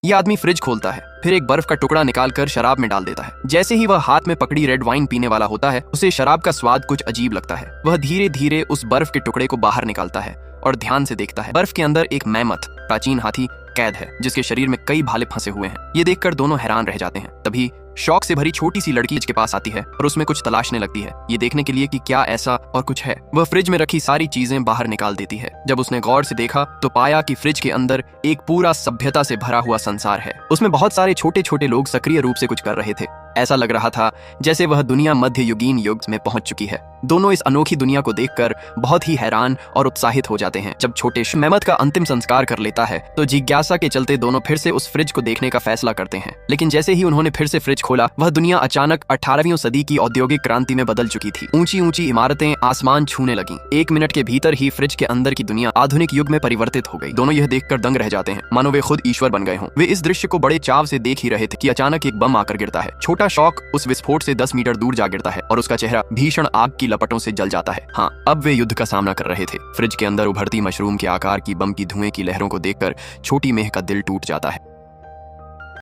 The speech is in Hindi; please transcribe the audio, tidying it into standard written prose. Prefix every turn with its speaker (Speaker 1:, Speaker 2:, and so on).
Speaker 1: ये आदमी फ्रिज खोलता है, फिर एक बर्फ का टुकड़ा निकालकर शराब में डाल देता है। जैसे ही वह हाथ में पकड़ी रेड वाइन पीने वाला होता है, उसे शराब का स्वाद कुछ अजीब लगता है। वह धीरे धीरे उस बर्फ के टुकड़े को बाहर निकालता है और ध्यान से देखता है। बर्फ के अंदर एक मैमथ प्राचीन हाथी कैद है, जिसके शरीर में कई भाले फंसे हुए हैं। ये देखकर दोनों हैरान रह जाते हैं। तभी शौक से भरी छोटी सी लड़की के पास आती है और उसमें कुछ तलाशने लगती है, ये देखने के लिए कि क्या ऐसा और कुछ है। वह फ्रिज में रखी सारी चीजें बाहर निकाल देती है। जब उसने गौर से देखा तो पाया कि फ्रिज के अंदर एक पूरा सभ्यता से भरा हुआ संसार है। उसमें बहुत सारे छोटे छोटे लोग सक्रिय रूप से कुछ कर रहे थे। ऐसा लग रहा था जैसे वह दुनिया मध्ययुगीन युग में पहुंच चुकी है। दोनों इस अनोखी दुनिया को देखकर बहुत ही हैरान और उत्साहित हो जाते हैं। जब छोटे मेमथ का अंतिम संस्कार कर लेता है तो जिज्ञासा के चलते दोनों फिर से उस फ्रिज को देखने का फैसला करते हैं। लेकिन जैसे ही उन्होंने फिर से फ्रिज खोला, वह दुनिया अचानक 18वीं सदी की औद्योगिक क्रांति में बदल चुकी थी। ऊंची ऊंची इमारतें आसमान छूने लगीं। 1 मिनट के भीतर ही फ्रिज के अंदर की दुनिया आधुनिक युग में परिवर्तित हो गई। दोनों यह देखकर दंग रह जाते हैं, मानो वे खुद ईश्वर बन गए हों। वे इस दृश्य को बड़े चाव से देख ही रहे थे कि अचानक एक बम आकर गिरता है। छोटा शौक उस विस्फोट से 10 मीटर दूर जा गिरता है और उसका चेहरा भीषण आग की लपटों से जल जाता है। हाँ, अब वे युद्ध का सामना कर रहे थे। फ्रिज के अंदर उभरती मशरूम के आकार की बम की धुएं की लहरों को देखकर छोटी मेह का दिल टूट जाता है।